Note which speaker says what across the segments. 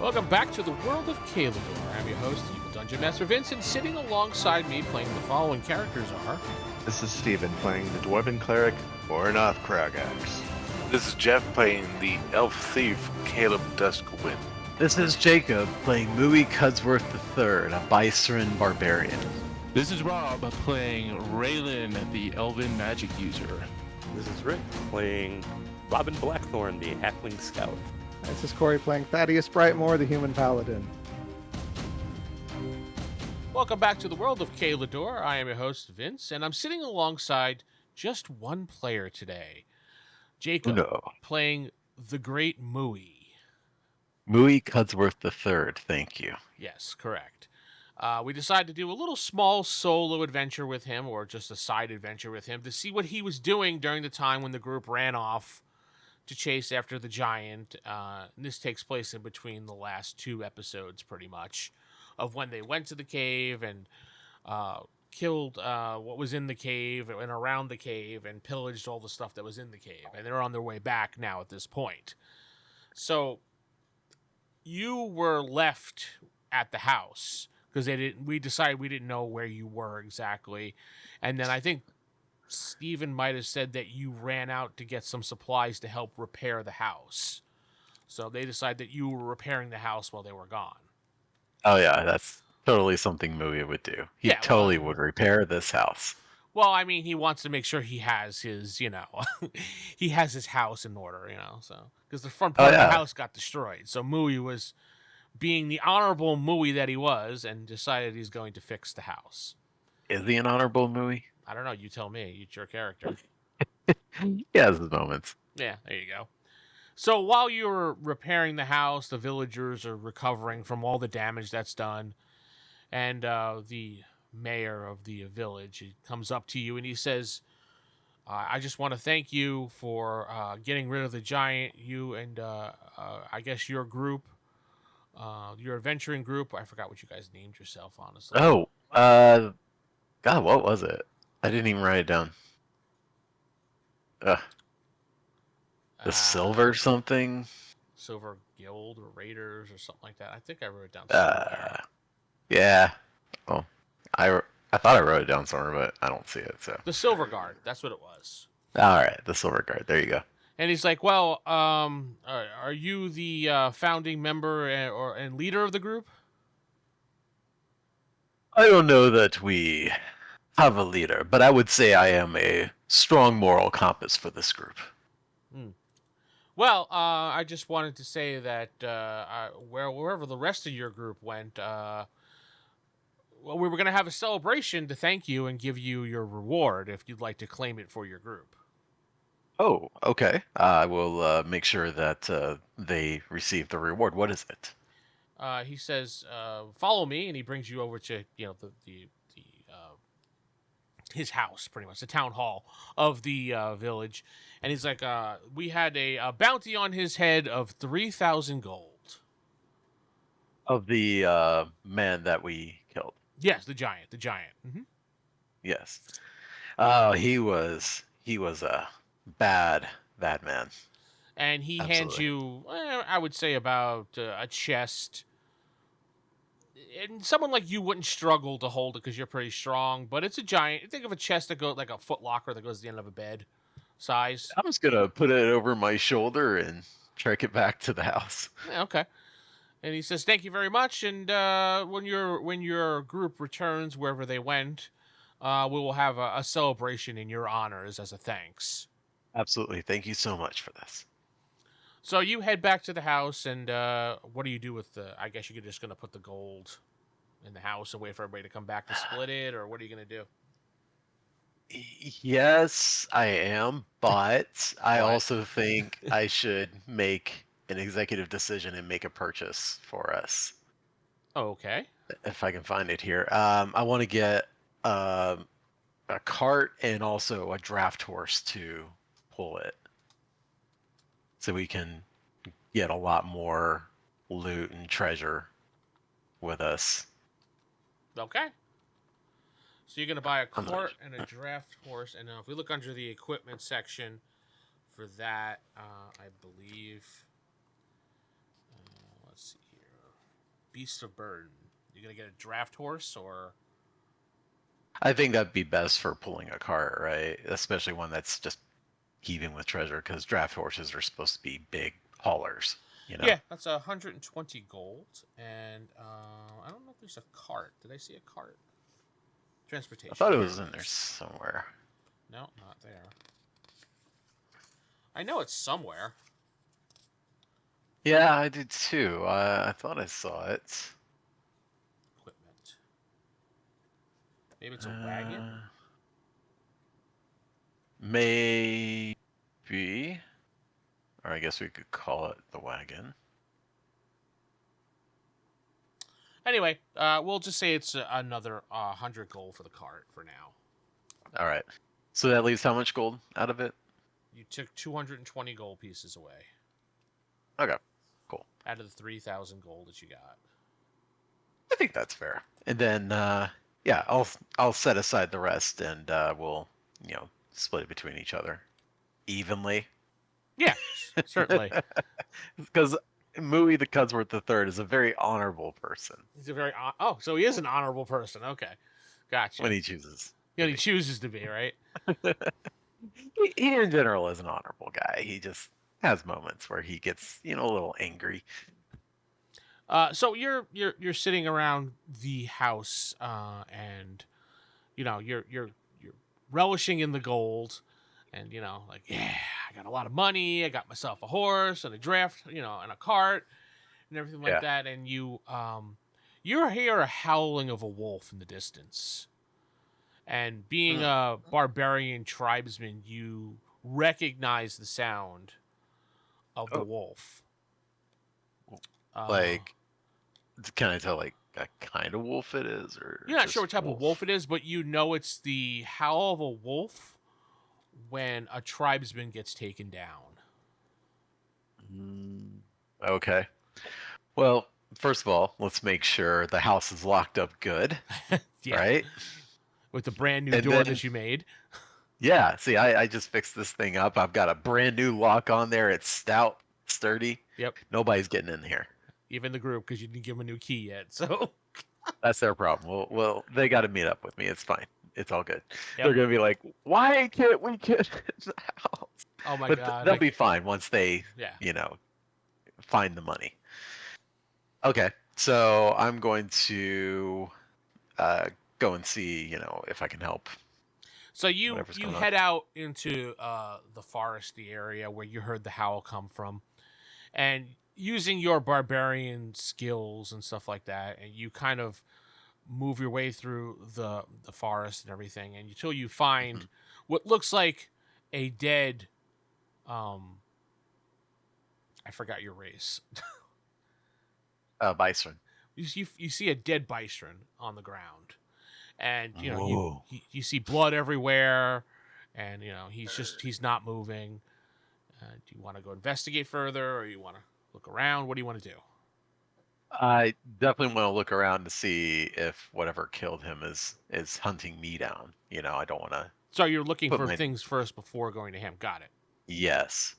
Speaker 1: Welcome back to the world of Calador. I'm your host, Evil Dungeon Master Vince, and sitting alongside me playing the following characters are...
Speaker 2: This is Steven playing the Dwarven Cleric, Ornoth Kragax.
Speaker 3: This is Jeff playing the Elf Thief, Caleb Duskwind.
Speaker 4: This is Jacob playing Mooey Cudsworth III, a Bisren Barbarian.
Speaker 5: This is Rob playing Raylan, the Elven Magic User.
Speaker 6: This is Rick playing Robin Blackthorn, the Halfling Scout.
Speaker 7: This is Corey playing Thaddeus Brightmore, the Human Paladin.
Speaker 1: Welcome back to the world of Calador. I am your host, Vince, and I'm sitting alongside just one player today. Jacob playing the great Mooey.
Speaker 4: Mooey Cudsworth III, thank you.
Speaker 1: Yes, correct. We decided to do a little small solo adventure with him, or just a side adventure with him, to see what he was doing during the time when the group ran off to chase after the giant. And this takes place in between the last two episodes, pretty much, of when they went to the cave and killed what was in the cave and around the cave and pillaged all the stuff that was in the cave. And they're on their way back now at this point. So you were left at the house because we decided we didn't know where you were exactly. And then I think Steven might have said that you ran out to get some supplies to help repair the house. So they decided that you were repairing the house while they were gone.
Speaker 4: Oh yeah, that's totally something Mooey would do. He totally would repair this house.
Speaker 1: Well, I mean, he wants to make sure he has his, he has his house in order, so. Because the front part of the house got destroyed. So Mooey was being the honorable Mooey that he was and decided he's going to fix the house.
Speaker 4: Is he an honorable Mooey?
Speaker 1: I don't know. You tell me. It's your character.
Speaker 4: He has his moments.
Speaker 1: Yeah, there you go. So while you're repairing the house, the villagers are recovering from all the damage that's done. And the mayor of the village, he comes up to you and he says, I just want to thank you for getting rid of the giant. You and I guess your group, your adventuring group. I forgot what you guys named yourself, honestly.
Speaker 4: Oh, God, what was it? I didn't even write it down. The Silver something?
Speaker 1: Silver Guild or Raiders or something like that. I think I wrote it down somewhere.
Speaker 4: Yeah. Well, I thought I wrote it down somewhere, but I don't see it. So
Speaker 1: the Silver Guard. That's what it was.
Speaker 4: All right, the Silver Guard. There you go.
Speaker 1: And he's like, well, are you the founding member and leader of the group?
Speaker 4: I don't know that we have a leader, but I would say I am a strong moral compass for this group.
Speaker 1: Well, I just wanted to say that wherever the rest of your group went, we were going to have a celebration to thank you and give you your reward if you'd like to claim it for your group.
Speaker 4: Oh, okay. I will make sure that they receive the reward. What is it?
Speaker 1: He says, follow me, and he brings you over to his house, pretty much, the town hall of the village. And he's like, we had a bounty on his head of 3,000 gold.
Speaker 4: Of the man that we killed?
Speaker 1: Yes, the giant. Mm-hmm.
Speaker 4: Yes. He was a bad man.
Speaker 1: And he hands you, I would say, about a chest. And someone like you wouldn't struggle to hold it because you're pretty strong, but it's a giant. Think of a chest that goes like a foot locker that goes to the end of a bed size.
Speaker 4: I'm just going to put it over my shoulder and trek it back to the house.
Speaker 1: Yeah, okay. And he says, thank you very much. And when your group returns wherever they went, we will have a celebration in your honors as a thanks.
Speaker 4: Absolutely. Thank you so much for this.
Speaker 1: So you head back to the house, and what do you do with I guess you're just going to put the gold in the house and wait for everybody to come back to split it, or what are you going to do?
Speaker 4: Yes, I am, but I also think I should make an executive decision and make a purchase for us.
Speaker 1: Okay.
Speaker 4: If I can find it here. I want to get a cart and also a draft horse to pull it, so we can get a lot more loot and treasure with us.
Speaker 1: Okay. So you're going to buy a cart and a draft horse. And if we look under the equipment section for that, I believe... let's see here. beast of burden? You gonna get a draft horse or?
Speaker 4: I think that'd be best for pulling a cart, right? Especially one that's just heaving with treasure, because draft horses are supposed to be big haulers.
Speaker 1: Yeah, that's 120 gold, and I don't know if there's a cart. Did I see a cart? Transportation.
Speaker 4: I thought it
Speaker 1: Here
Speaker 4: was in there
Speaker 1: is.
Speaker 4: somewhere.
Speaker 1: No, not there. I know it's somewhere.
Speaker 4: Yeah, I did too. I thought I saw it.
Speaker 1: Equipment. Maybe it's a wagon.
Speaker 4: Maybe. Or I guess we could call it the wagon.
Speaker 1: Anyway, we'll just say it's another 100 gold for the cart for now.
Speaker 4: All right. So that leaves how much gold out of it?
Speaker 1: You took 220 gold pieces away.
Speaker 4: Okay, cool.
Speaker 1: Out of the 3,000 gold that you got.
Speaker 4: I think that's fair. And then, yeah, I'll set aside the rest, and we'll, split it between each other evenly.
Speaker 1: Yeah, certainly.
Speaker 4: Because Mooey the Cudsworth III is a very honorable person
Speaker 1: He's a very so he is an honorable person. Okay, gotcha.
Speaker 4: when he chooses.
Speaker 1: He chooses to be, right?
Speaker 4: He in general is an honorable guy. He just has moments where he gets, a little angry.
Speaker 1: So you're sitting around the house, and you're relishing in the gold, and like, yeah, I got a lot of money. I got myself a horse and a draft, and a cart and everything like that. And you hear a howling of a wolf in the distance. And being a barbarian tribesman, you recognize the sound of the wolf.
Speaker 4: Can I tell, what kind of wolf it is? Or
Speaker 1: you're not sure what type of wolf it is, but it's the howl of a wolf when a tribesman gets taken down.
Speaker 4: Okay. Well, first of all, let's make sure the house is locked up good, right?
Speaker 1: With the brand new door that you made.
Speaker 4: Yeah, see, I just fixed this thing up. I've got a brand new lock on there. It's stout, sturdy.
Speaker 1: Yep.
Speaker 4: Nobody's getting in here.
Speaker 1: Even the group, because you didn't give them a new key yet. So
Speaker 4: that's their problem. Well, they got to meet up with me. It's fine. It's all good.
Speaker 1: Yep.
Speaker 4: They're gonna be like, "Why can't we get in the house?"
Speaker 1: Oh my
Speaker 4: god!
Speaker 1: But
Speaker 4: they'll be fine once they, find the money. Okay, so I'm going to go and see, if I can help.
Speaker 1: So you head out into the foresty area where you heard the howl come from, and using your barbarian skills and stuff like that, and you kind of move your way through the forest and everything, and until you find what looks like a dead I forgot your race.
Speaker 4: Bisren.
Speaker 1: You see a dead Bisren on the ground, and you see blood everywhere, and he's not moving. Do you want to go investigate further, or you want to look around? What do you want to do?
Speaker 4: I definitely want to look around to see if whatever killed him is hunting me down. I don't want to.
Speaker 1: So you're looking for things first before going to him. Got it.
Speaker 4: Yes.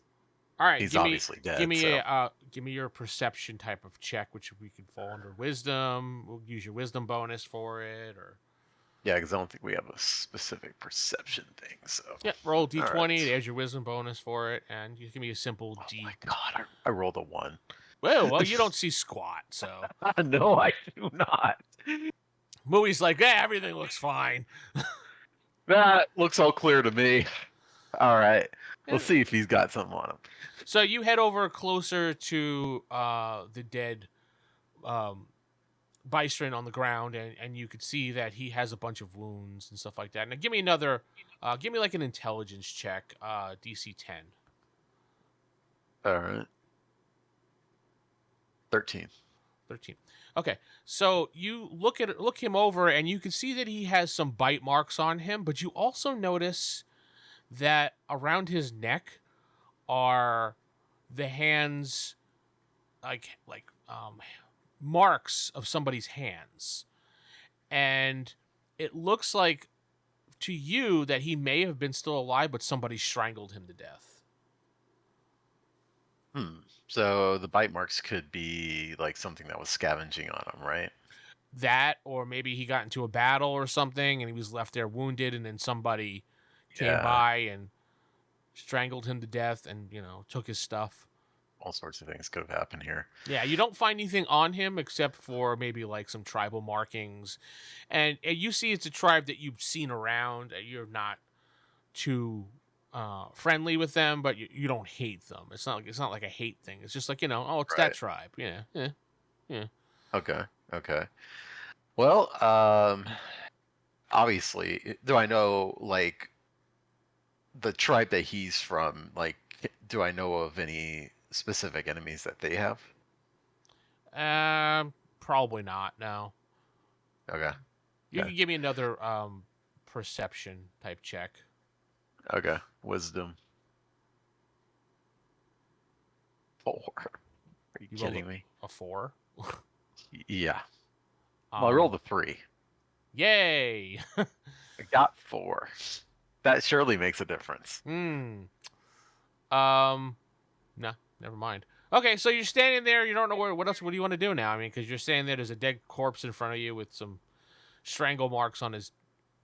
Speaker 1: All right.
Speaker 4: He's obviously dead.
Speaker 1: Give me your perception type of check, which we could fall under wisdom. We'll use your wisdom bonus for it, or.
Speaker 4: Yeah, because I don't think we have a specific perception thing. So.
Speaker 1: Yeah, roll d20. Right. There's your wisdom bonus for it, and you give me a simple D.
Speaker 4: Oh my god! I rolled a 1.
Speaker 1: Well, you don't see squat, so.
Speaker 4: No, I do not.
Speaker 1: Mooey's like, yeah, everything looks fine.
Speaker 4: That looks all clear to me. All right. We'll see if he's got something on him.
Speaker 1: So you head over closer to the dead Bisren on the ground, and you could see that he has a bunch of wounds and stuff like that. Now give me another, give me like an intelligence check, DC 10.
Speaker 4: All right. 13.
Speaker 1: Okay, so you look him over, and you can see that he has some bite marks on him, but you also notice that around his neck are the hands, like marks of somebody's hands, and it looks like to you that he may have been still alive, but somebody strangled him to death.
Speaker 4: So the bite marks could be like something that was scavenging on him, right?
Speaker 1: That, or maybe he got into a battle or something and he was left there wounded, and then somebody came
Speaker 4: Yeah.
Speaker 1: by and strangled him to death and, took his stuff.
Speaker 4: All sorts of things could have happened here.
Speaker 1: Yeah, you don't find anything on him except for maybe like some tribal markings. And you see it's a tribe that you've seen around. You're not too friendly with them, but you don't hate them. It's not like a hate thing. It's just like, oh, it's that
Speaker 4: Right.
Speaker 1: tribe. Yeah.
Speaker 4: Okay. Okay. Well, obviously, do I know like the tribe that he's from? Like, do I know of any specific enemies that they have?
Speaker 1: Probably not. No.
Speaker 4: Okay.
Speaker 1: You
Speaker 4: Okay.
Speaker 1: can give me another perception type check.
Speaker 4: Okay. Wisdom 4. Are you
Speaker 1: You rolled
Speaker 4: kidding me?
Speaker 1: a 4.
Speaker 4: Yeah. Well, I rolled a
Speaker 1: Um,
Speaker 4: 3.
Speaker 1: Yay!
Speaker 4: I got 4. That surely makes a difference.
Speaker 1: No, never mind. Okay, so you're standing there. You don't know what else. What do you want to do now? I mean, because you're standing there. There's a dead corpse in front of you with some strangle marks on his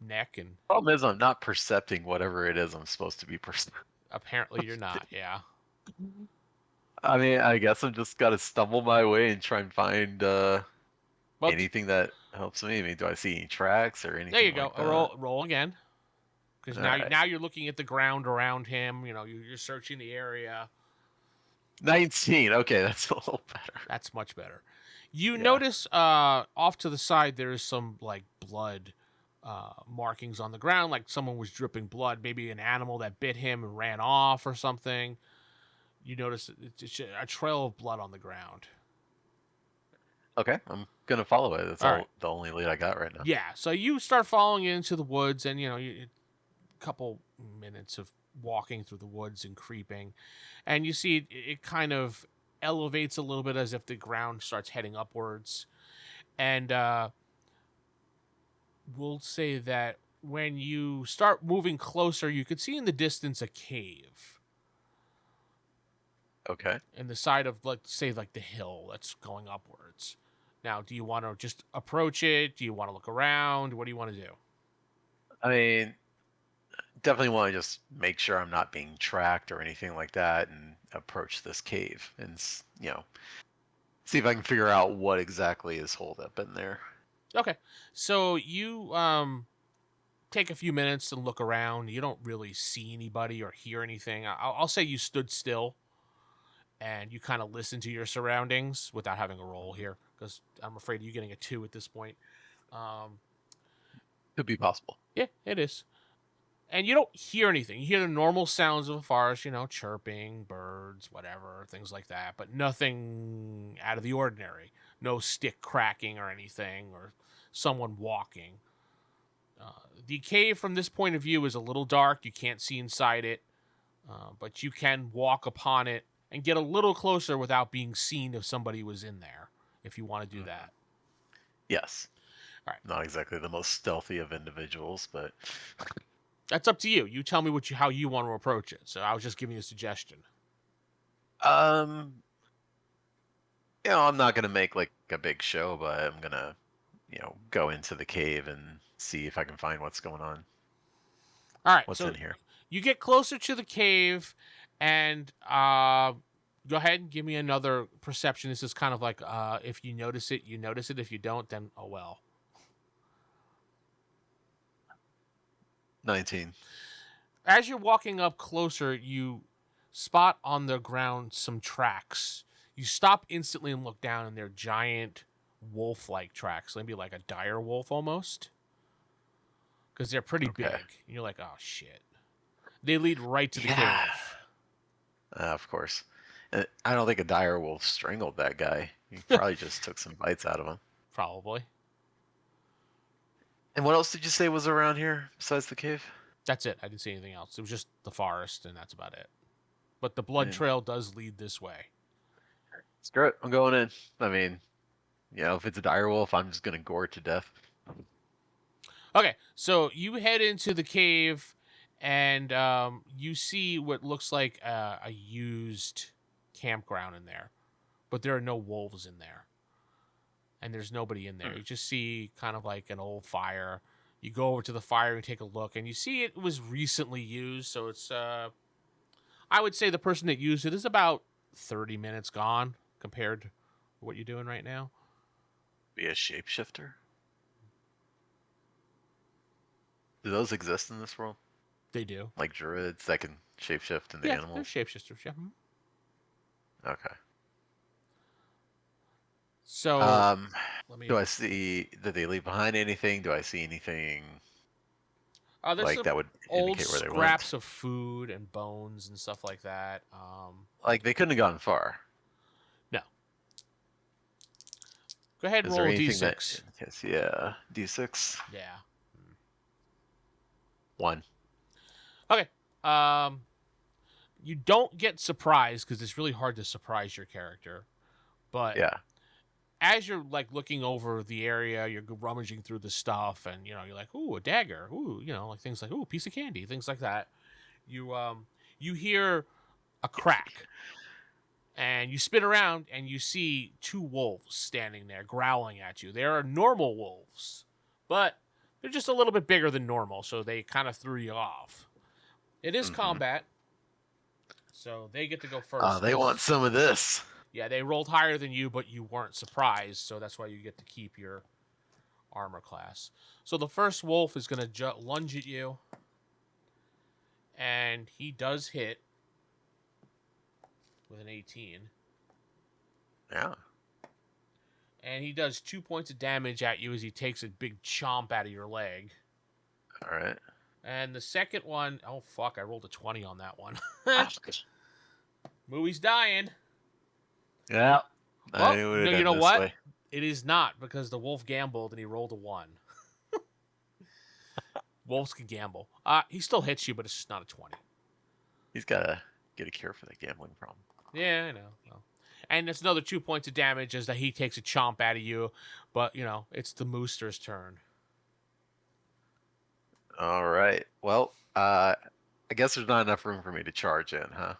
Speaker 1: neck, and
Speaker 4: Problem is, I'm not percepting whatever it is I'm supposed to be percepting.
Speaker 1: apparently you're not. Yeah.
Speaker 4: I mean, I guess I'm just gotta stumble my way and try and find
Speaker 1: Well,
Speaker 4: anything that helps me. I mean, do I see any tracks or
Speaker 1: there you
Speaker 4: anything
Speaker 1: go.
Speaker 4: like that?
Speaker 1: Roll again. Because
Speaker 4: All
Speaker 1: now,
Speaker 4: right.
Speaker 1: now you're looking at the ground around him. You're searching the area.
Speaker 4: 19. Okay, that's a little better.
Speaker 1: That's much better. You
Speaker 4: Yeah.
Speaker 1: notice off to the side there is some like blood markings on the ground, like someone was dripping blood, maybe an animal that bit him and ran off or something. You notice it's a trail of blood on the ground.
Speaker 4: Okay, I'm gonna follow it. That's
Speaker 1: All
Speaker 4: all
Speaker 1: right.
Speaker 4: the only lead I got right now.
Speaker 1: Yeah, so you start following into the woods, and a couple minutes of walking through the woods and creeping, and you see it kind of elevates a little bit as if the ground starts heading upwards. And we'll say that when you start moving closer, you could see in the distance a cave
Speaker 4: Okay.
Speaker 1: in the side of, like, say, like the hill that's going upwards. Now, do you want to just approach it? Do you want to look around? What do you want to do?
Speaker 4: I mean, definitely want to just make sure I'm not being tracked or anything like that, and approach this cave and see if I can figure out what exactly is holed up in there.
Speaker 1: Okay, so you take a few minutes and look around. You don't really see anybody or hear anything. I'll say you stood still and you kind of listen to your surroundings without having a roll here, because I'm afraid you're getting a 2 at this point.
Speaker 4: Could be possible.
Speaker 1: Yeah, it is. And you don't hear anything. You hear the normal sounds of a forest, chirping, birds, whatever, things like that, but nothing out of the ordinary. No stick cracking or anything, or someone walking. The cave from this point of view is a little dark. You can't see inside it, but you can walk upon it and get a little closer without being seen if somebody was in there, if you want to do that.
Speaker 4: Yes.
Speaker 1: All right.
Speaker 4: Not exactly the most stealthy of individuals, but
Speaker 1: That's up to you. You tell me how you want to approach it. So I was just giving you a suggestion.
Speaker 4: I'm not gonna make like a big show, but I'm gonna, go into the cave and see if I can find what's going on.
Speaker 1: All right.
Speaker 4: What's
Speaker 1: So
Speaker 4: in here?
Speaker 1: you get closer to the cave, and go ahead and give me another perception. This is kind of like if you notice it, you notice it. If you don't, then oh well.
Speaker 4: 19.
Speaker 1: As you're walking up closer, you spot on the ground some tracks. You stop instantly and look down, and they're giant wolf-like tracks, maybe like a dire wolf almost, because they're pretty
Speaker 4: Okay.
Speaker 1: big. And you're like, oh shit. They lead right to the
Speaker 4: Yeah.
Speaker 1: cave.
Speaker 4: Of course. I don't think a dire wolf strangled that guy. He probably just took some bites out of him.
Speaker 1: Probably.
Speaker 4: And what else did you say was around here besides the cave?
Speaker 1: That's it. I didn't see anything else. It was just the forest, and that's about it. But the blood
Speaker 4: Yeah.
Speaker 1: trail does lead this way.
Speaker 4: Screw it. I'm going in. I mean, if it's a dire wolf, I'm just going to gore it to death.
Speaker 1: Okay, so you head into the cave, and you see what looks like a used campground in there, but there are no wolves in there, and there's nobody in there. You just see kind of like an old fire. You go over to the fire and take a look, and you see it was recently used, so it's I would say the person that used it is about 30 minutes gone compared to what you're doing right now.
Speaker 4: Be a shapeshifter. Do those exist in this world?
Speaker 1: They do.
Speaker 4: Like druids that can shapeshift into
Speaker 1: Yeah,
Speaker 4: animals?
Speaker 1: they're shapeshifters. Yeah.
Speaker 4: Okay.
Speaker 1: So let me.
Speaker 4: Do I see? Did they leave behind anything? Do I see anything
Speaker 1: There's
Speaker 4: like
Speaker 1: some
Speaker 4: that would
Speaker 1: old
Speaker 4: indicate where they went?
Speaker 1: scraps of food and bones and stuff like that.
Speaker 4: Like they couldn't have gone far.
Speaker 1: No. Go ahead and
Speaker 4: Is
Speaker 1: roll
Speaker 4: there
Speaker 1: a
Speaker 4: anything
Speaker 1: d6.
Speaker 4: Yes, yeah. D6.
Speaker 1: Yeah.
Speaker 4: 1.
Speaker 1: Okay. You don't get surprised because it's really hard to surprise your character, but
Speaker 4: Yeah.
Speaker 1: as you're like looking over the area, you're rummaging through the stuff, and you're like, "Ooh, a dagger!" Ooh, like things like, "Ooh, a piece of candy," things like that. You hear a crack, and you spin around, and you see 2 wolves standing there growling at you. They are normal wolves, but they're just a little bit bigger than normal, so they kind of threw you off. It is combat, so they get to go first.
Speaker 4: They want some of this.
Speaker 1: Yeah, they rolled higher than you, but you weren't surprised, so that's why you get to keep your armor class. So the first wolf is going to lunge at you, and he does hit with an 18.
Speaker 4: Yeah.
Speaker 1: And he does 2 points of damage at you as he takes a big chomp out of your leg.
Speaker 4: All right.
Speaker 1: And the second one, oh fuck, I rolled a 20 on that one. Mooey's dying.
Speaker 4: Yeah.
Speaker 1: Well,
Speaker 4: I would've
Speaker 1: no, you
Speaker 4: done
Speaker 1: know
Speaker 4: this
Speaker 1: what?
Speaker 4: way.
Speaker 1: It is not, because the wolf gambled and he rolled a 1. Wolves can gamble. He still hits you, but it's just not a 20.
Speaker 4: He's got to get a cure for that gambling problem.
Speaker 1: Yeah, I know. Well, and it's another 2 points of damage as that he takes a chomp out of you, but it's the Mooster's turn.
Speaker 4: All right. Well, I guess there's not enough room for me to charge in, huh?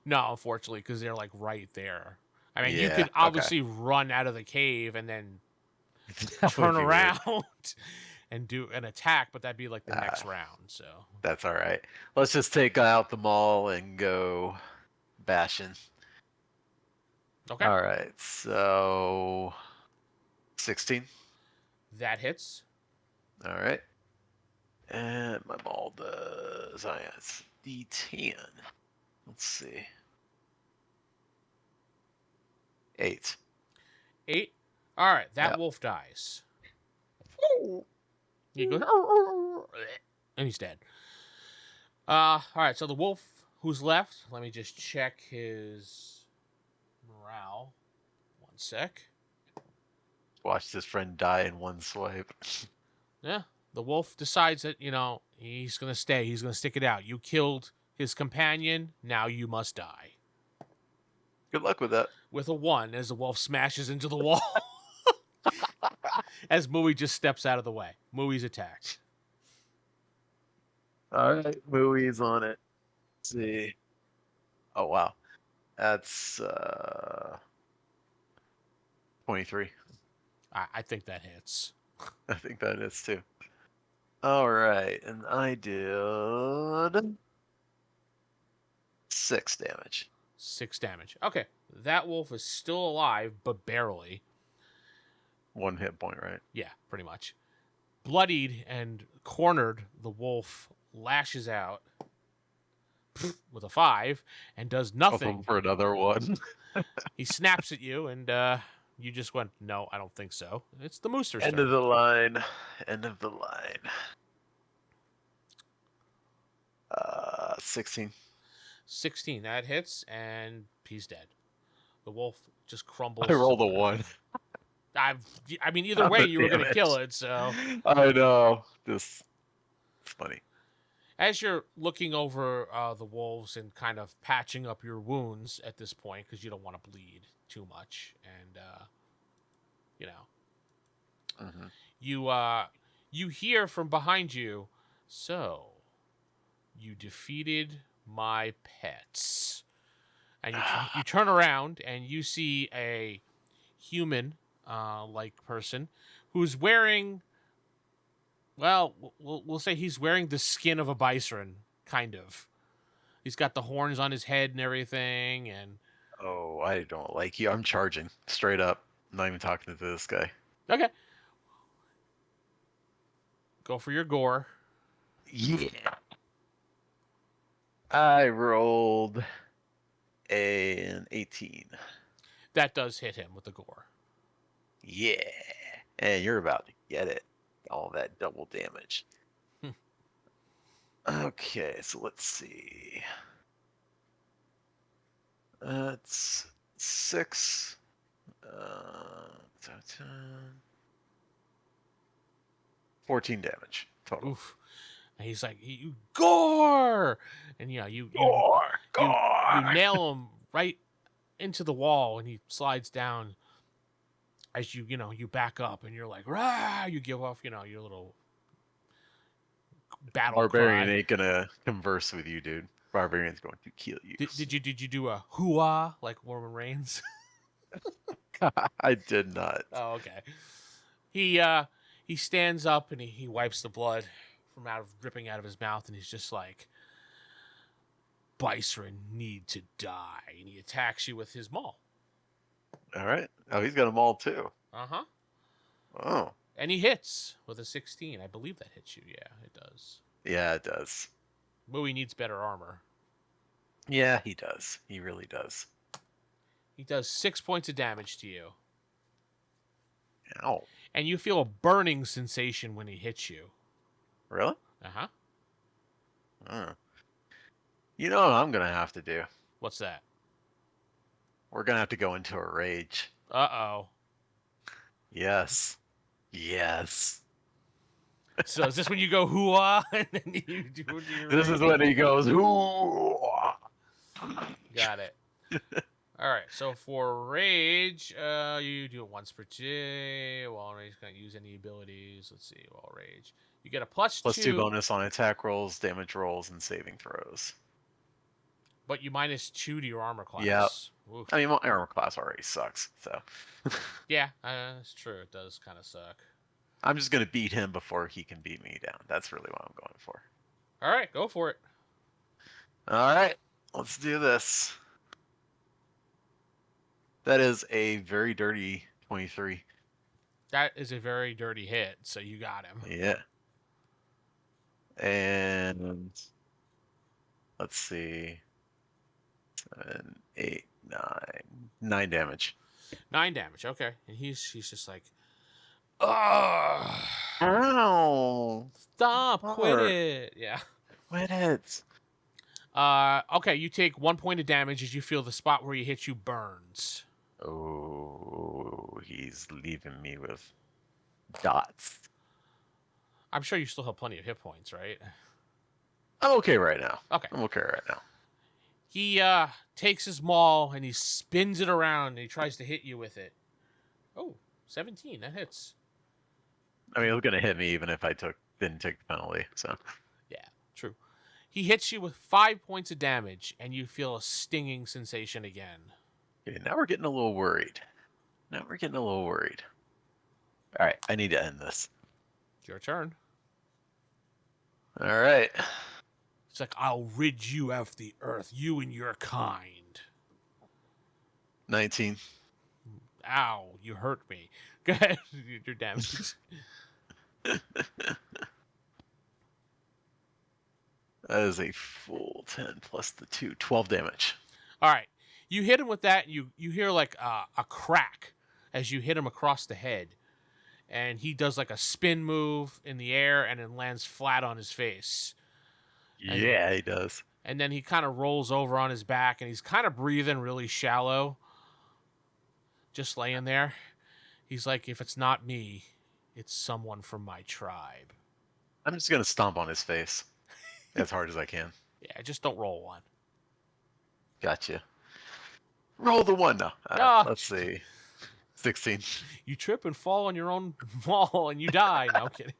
Speaker 1: No, unfortunately, because they're like right there. I mean, you
Speaker 4: Yeah,
Speaker 1: could
Speaker 4: okay.
Speaker 1: obviously run out of the cave and then
Speaker 4: That would
Speaker 1: turn
Speaker 4: be weird.
Speaker 1: around and do an attack, but that'd be like the next round. So
Speaker 4: That's all right. Let's just take out the mall and go bashing.
Speaker 1: okay,
Speaker 4: All right. So 16.
Speaker 1: that hits.
Speaker 4: All right. And my ball does. Oh, yeah, it's D10. Let's see. 8.
Speaker 1: 8. All right, that
Speaker 4: Yep.
Speaker 1: wolf dies. He goes, and he's dead. All right, so the wolf who's left, let me just check his morale. 1 sec.
Speaker 4: Watch this friend die in one swipe.
Speaker 1: Yeah, the wolf decides that, he's going to stay. He's going to stick it out. You killed his companion. Now you must die.
Speaker 4: Good luck with that.
Speaker 1: With a 1 as the wolf smashes into the wall. As Mooey just steps out of the way. Mooey's attacked.
Speaker 4: All right, Mooey's on it. Let's see. Oh wow, that's 23.
Speaker 1: I think that hits.
Speaker 4: I think that is too. All right, and I did 6 damage.
Speaker 1: 6 damage. Okay, that wolf is still alive, but barely.
Speaker 4: 1 hit point, right?
Speaker 1: Yeah, pretty much. Bloodied and cornered, the wolf lashes out with a 5 and does nothing.
Speaker 4: Hoping for another one.
Speaker 1: He snaps at you, and you just went, "No, I don't think so." It's the Mooster's
Speaker 4: End
Speaker 1: turn.
Speaker 4: of the line. End of the line. 16.
Speaker 1: 16, that hits, and he's dead. The wolf just crumbles.
Speaker 4: I rolled a 1.
Speaker 1: I mean, either way, you were going to kill it, so.
Speaker 4: I know. Just, it's funny.
Speaker 1: As you're looking over the wolves and kind of patching up your wounds at this point, because you don't want to bleed too much, and, you hear from behind you, "So, you defeated my pets." And you turn around and you see a human like person who's wearing, well, we'll say he's wearing the skin of a Bisren, kind of. He's got the horns on his head and everything, and
Speaker 4: Oh, I don't like you. I'm charging straight up. I'm not even talking to this guy.
Speaker 1: okay. Go for your gore.
Speaker 4: Yeah. I rolled an 18.
Speaker 1: That does hit him with the gore.
Speaker 4: Yeah. And you're about to get it. All that double damage. Okay, so let's see. It's 6. 10, 14 damage total.
Speaker 1: Oof. And he's like, you gore! And you nail him right into the wall, and he slides down as you back up, and you're like, rah! You give off, your little battle
Speaker 4: Barbarian
Speaker 1: cry.
Speaker 4: ain't gonna converse with you, dude. Barbarian's going to kill you.
Speaker 1: Did you do a hoo-ah like Roman Reigns?
Speaker 4: I did not.
Speaker 1: Oh, okay. He stands up and he wipes the blood from dripping out of his mouth, and he's just like, Bisren need to die, and he attacks you with his maul.
Speaker 4: All right. Oh, he's got them all too.
Speaker 1: Uh-huh.
Speaker 4: Oh.
Speaker 1: And he hits with a 16. I believe that hits you. Yeah, it does.
Speaker 4: Yeah, it does.
Speaker 1: Mooey needs better armor.
Speaker 4: Yeah, he does. He really does.
Speaker 1: He does 6 points of damage to you.
Speaker 4: Ow.
Speaker 1: And you feel a burning sensation when he hits you.
Speaker 4: Really?
Speaker 1: Uh-huh.
Speaker 4: Oh. You know what I'm gonna have to do?
Speaker 1: What's that?
Speaker 4: We're gonna have to go into a rage.
Speaker 1: Uh-oh.
Speaker 4: Yes. Yes.
Speaker 1: So is this when you go hoo-ah? And then you do your
Speaker 4: This is
Speaker 1: rage?
Speaker 4: when he goes, ooh.
Speaker 1: Got it. All right, so for rage, you do it once per day. While rage, can't use any abilities. Let's see, while rage. You get a plus
Speaker 4: Plus
Speaker 1: 2.
Speaker 4: 2 bonus on attack rolls, damage rolls, and saving throws.
Speaker 1: But you minus 2 to your armor class.
Speaker 4: Yep.
Speaker 1: Oof.
Speaker 4: I mean, my armor class already sucks, so.
Speaker 1: Yeah, that's true. It does kind of suck.
Speaker 4: I'm just gonna beat him before he can beat me down. That's really what I'm going for.
Speaker 1: All right, go for it.
Speaker 4: All right, let's do this. That is a very dirty 23.
Speaker 1: That is a very dirty hit, so you got him.
Speaker 4: Yeah. And let's see. 7, 8, 9 damage.
Speaker 1: 9 damage, okay. And he's just like, ugh,
Speaker 4: Ow!
Speaker 1: stop, quit
Speaker 4: Hurt.
Speaker 1: it. Yeah.
Speaker 4: Quit it.
Speaker 1: Okay, you take 1 point of damage as you feel the spot where he hits you burns.
Speaker 4: Oh, he's leaving me with dots.
Speaker 1: I'm sure you still have plenty of hit points, right?
Speaker 4: I'm okay right now.
Speaker 1: Okay.
Speaker 4: I'm okay right now.
Speaker 1: He takes his maul and he spins it around and he tries to hit you with it. Oh, 17, that hits.
Speaker 4: I mean, it was gonna hit me even if I didn't take the penalty. So.
Speaker 1: Yeah, true. He hits you with 5 points of damage and you feel a stinging sensation again.
Speaker 4: Okay, now we're getting a little worried. All right, I need to end this.
Speaker 1: It's your turn.
Speaker 4: All right.
Speaker 1: It's like, I'll rid you of the earth, you and your kind.
Speaker 4: 19.
Speaker 1: Ow, you hurt me. Go ahead, your damage.
Speaker 4: That is a full 10 plus the 2. 12 damage.
Speaker 1: All right. You hit him with that, and you hear like a crack as you hit him across the head. And he does like a spin move in the air and then lands flat on his face.
Speaker 4: Yeah, he does.
Speaker 1: And then he kind of rolls over on his back and he's kind of breathing really shallow. Just laying there. He's like, if it's not me, it's someone from my tribe.
Speaker 4: I'm just going to stomp on his face as hard as I can.
Speaker 1: Yeah, just don't roll one.
Speaker 4: Gotcha. Roll the 1 now.
Speaker 1: Ah.
Speaker 4: Let's see. 16.
Speaker 1: You trip and fall on your own wall and you die. No, I'm kidding.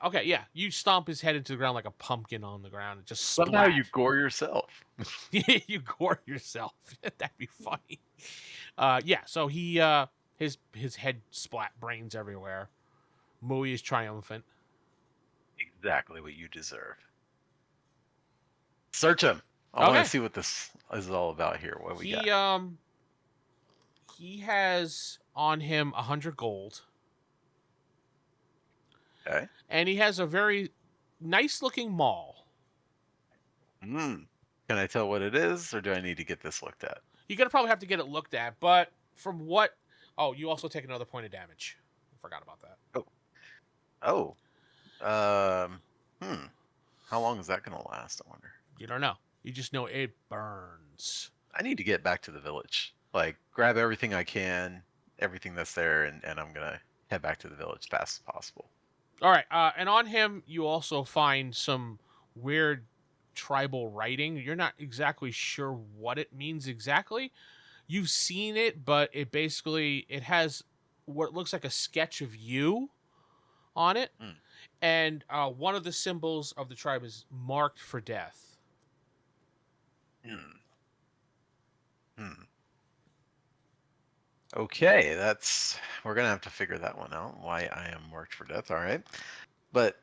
Speaker 1: Okay, yeah. You stomp his head into the ground like a pumpkin on the ground. It just
Speaker 4: Somehow
Speaker 1: splat.
Speaker 4: you gore yourself.
Speaker 1: You gore yourself. That'd be funny. Yeah. So he his head splat, brains everywhere. Mooey is triumphant.
Speaker 4: Exactly what you deserve. Search him. I want
Speaker 1: Okay.
Speaker 4: to see what this is all about here. What we got?
Speaker 1: He has on him 100 gold,
Speaker 4: Okay.
Speaker 1: and he has a very nice looking maul.
Speaker 4: Can I tell what it is, or do I need to get this looked at?
Speaker 1: You're gonna probably have to get it looked at, but from what? Oh, you also take another point of damage. I forgot about that.
Speaker 4: Oh. How long is that going to last, I wonder?
Speaker 1: You don't know. You just know it burns.
Speaker 4: I need to get back to the village. Like, grab everything I can, everything that's there, and I'm going to head back to the village as fast as possible.
Speaker 1: All right, and on him you also find some weird tribal writing. You're not exactly sure what it means exactly. You've seen it, but it has what looks like a sketch of you on it, and one of the symbols of the tribe is marked for death.
Speaker 4: Okay, we're gonna have to figure that one out. Why I am marked for death. All right, but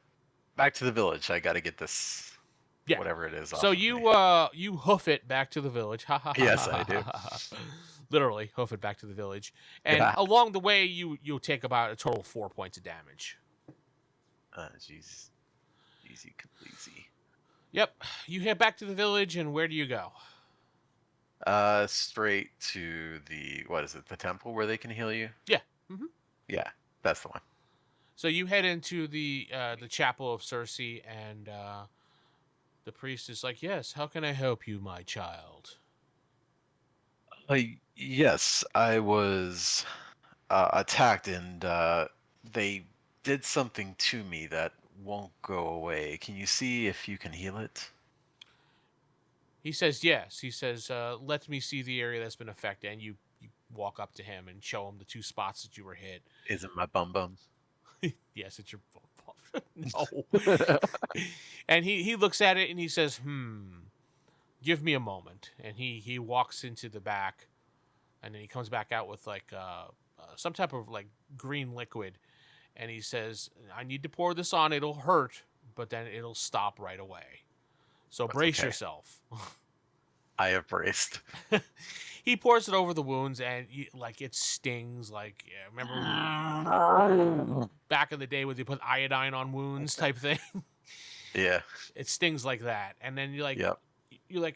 Speaker 4: back to the village. I got to get this,
Speaker 1: Yeah.
Speaker 4: whatever it is.
Speaker 1: So
Speaker 4: off of
Speaker 1: you
Speaker 4: me.
Speaker 1: you hoof it back to the village.
Speaker 4: Yes, I do.
Speaker 1: Literally hoof it back to the village, and
Speaker 4: Yeah.
Speaker 1: along the way you'll take about a total of 4 points of damage.
Speaker 4: Jeez, easy, easy.
Speaker 1: Yep. You head back to the village, and where do you go?
Speaker 4: Straight to the the temple where they can heal you.
Speaker 1: Yeah. Mm-hmm.
Speaker 4: Yeah, that's the one.
Speaker 1: So you head into the chapel of Circe, and the priest is like, "Yes, how can I help you, my child?"
Speaker 4: Yes, I was attacked, and they did something to me that won't go away. Can you see if you can heal it?
Speaker 1: He says, "Yes." He says, "Let me see the area that's been affected." And you walk up to him and show him the 2 spots that you were hit.
Speaker 4: Is it my bum bum?
Speaker 1: Yes, it's your no. And he looks at it and he says, give me a moment. And he walks into the back, and then he comes back out with like some type of like green liquid, and he says, "I need to pour this on. It'll hurt, but then it'll stop right away. So
Speaker 4: That's
Speaker 1: brace
Speaker 4: okay.
Speaker 1: yourself."
Speaker 4: I have braced.
Speaker 1: He pours it over the wounds, and it stings. Like, remember back in the day when they put iodine on wounds type thing?
Speaker 4: Yeah.
Speaker 1: It stings like that, and then you're like,
Speaker 4: Yep.
Speaker 1: you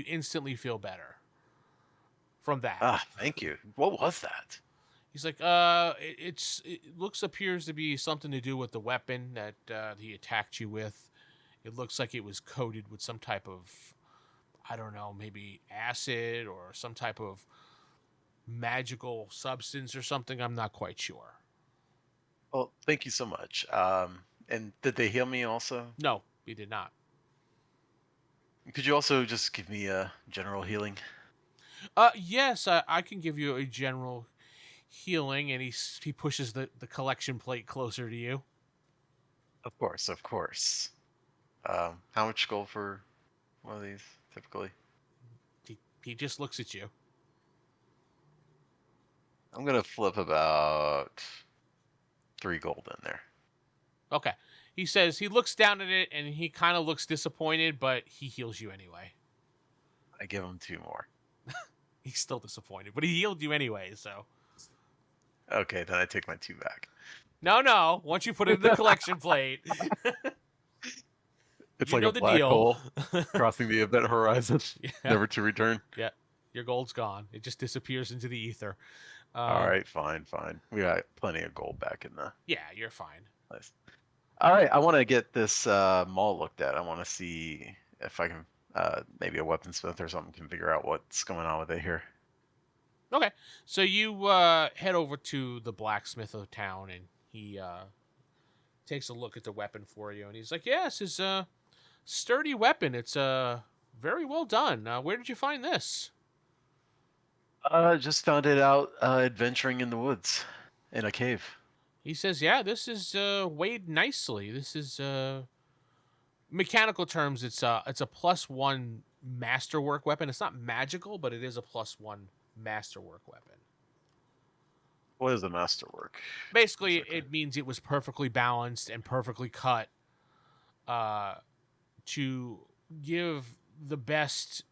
Speaker 1: instantly feel better from that.
Speaker 4: Thank you. What was that?
Speaker 1: He's like, it appears to be something to do with the weapon that he attacked you with. It looks like it was coated with some type of, I don't know, maybe acid or some type of magical substance or something. I'm not quite sure.
Speaker 4: Well, thank you so much. And did they heal me also?
Speaker 1: No, he did not.
Speaker 4: Could you also just give me a general healing?
Speaker 1: Yes, I can give you a general healing, and he pushes the collection plate closer to you.
Speaker 4: Of course, of course. How much gold for one of these, typically?
Speaker 1: He just looks at you.
Speaker 4: I'm going to flip about 3 gold in there.
Speaker 1: Okay. He says he looks down at it, and he kind of looks disappointed, but he heals you anyway.
Speaker 4: I give him 2 more.
Speaker 1: He's still disappointed, but he healed you anyway, so.
Speaker 4: Okay, then I take my 2 back.
Speaker 1: No. Once you put it in the collection plate.
Speaker 4: It's
Speaker 1: You
Speaker 4: like
Speaker 1: know
Speaker 4: a
Speaker 1: the
Speaker 4: black
Speaker 1: deal.
Speaker 4: hole crossing the event horizon,
Speaker 1: Yeah.
Speaker 4: never to return.
Speaker 1: Yeah. Your gold's gone. It just disappears into the ether.
Speaker 4: All right, fine. We got plenty of gold back in the
Speaker 1: Yeah, you're fine.
Speaker 4: place. All right, I want to get this mall looked at. I want to see if I can, maybe a weaponsmith or something can figure out what's going on with it here.
Speaker 1: Okay. So you head over to the blacksmith of town, and he takes a look at the weapon for you, and he's like, "Yes, it's a sturdy weapon. It's very well done. Where did you find this?"
Speaker 4: Just found it out adventuring in the woods in a cave.
Speaker 1: He says, "Yeah, this is weighed nicely. This is mechanical terms. It's a +1 masterwork weapon. It's not magical, but it is a +1 masterwork weapon.
Speaker 4: What is a masterwork?
Speaker 1: Basically, it means it was perfectly balanced and perfectly cut to give the best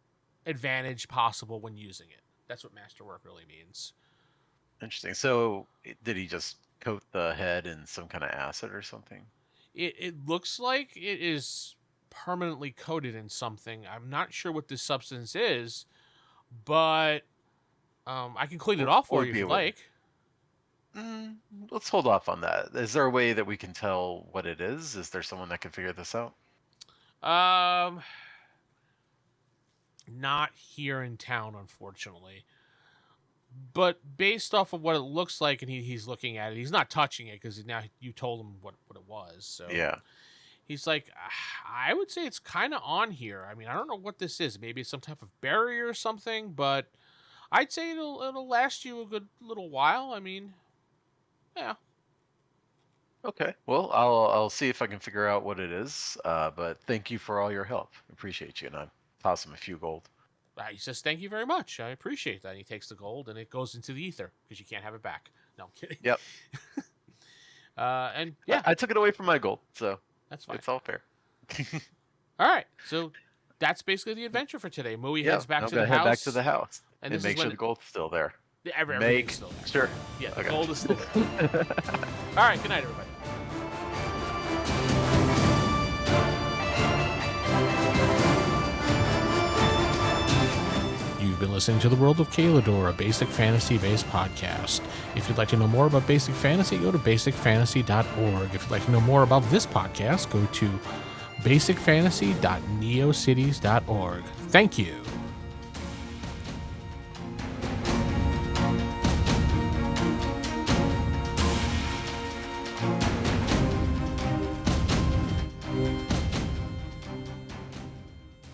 Speaker 1: advantage possible when using it. That's what masterwork really means."
Speaker 4: Interesting. So, did he just coat the head in some kind of acid or something?
Speaker 1: It looks like it is permanently coated in something. I'm not sure what this substance is, but I can clean it off for
Speaker 4: would
Speaker 1: you if
Speaker 4: be
Speaker 1: you
Speaker 4: a way-
Speaker 1: like.
Speaker 4: Let's hold off on that. Is there a way that we can tell what it is? Is there someone that can figure this out?
Speaker 1: Not here in town, unfortunately. But based off of what it looks like, and he's looking at it, he's not touching it because now you told him what it was. So
Speaker 4: Yeah.
Speaker 1: he's like, I would say it's kind of on here. I mean, I don't know what this is. Maybe it's some type of barrier or something, but I'd say it'll last you a good little while. I mean, yeah.
Speaker 4: Okay. Well, I'll see if I can figure out what it is. But thank you for all your help. Appreciate you, and I toss him a few gold.
Speaker 1: He says, "Thank you very much. I appreciate that." And he takes the gold, and it goes into the ether because you can't have it back. No, I'm kidding.
Speaker 4: Yep.
Speaker 1: And yeah,
Speaker 4: I took it away from my gold, so
Speaker 1: that's fine.
Speaker 4: it's all fair.
Speaker 1: All right, so that's basically the adventure for today. Mooey heads back to the house.
Speaker 4: Head back to the house
Speaker 1: and
Speaker 4: and
Speaker 1: this is
Speaker 4: make sure
Speaker 1: when
Speaker 4: the gold's still there.
Speaker 1: everything's still there.
Speaker 4: Sure.
Speaker 1: Yeah, the
Speaker 4: Okay.
Speaker 1: gold is still there. All right, good night, everybody. You've been listening to The World of Kalador, a basic fantasy-based podcast. If you'd like to know more about basic fantasy, go to basicfantasy.org. If you'd like to know more about this podcast, go to basicfantasy.neocities.org. Thank you.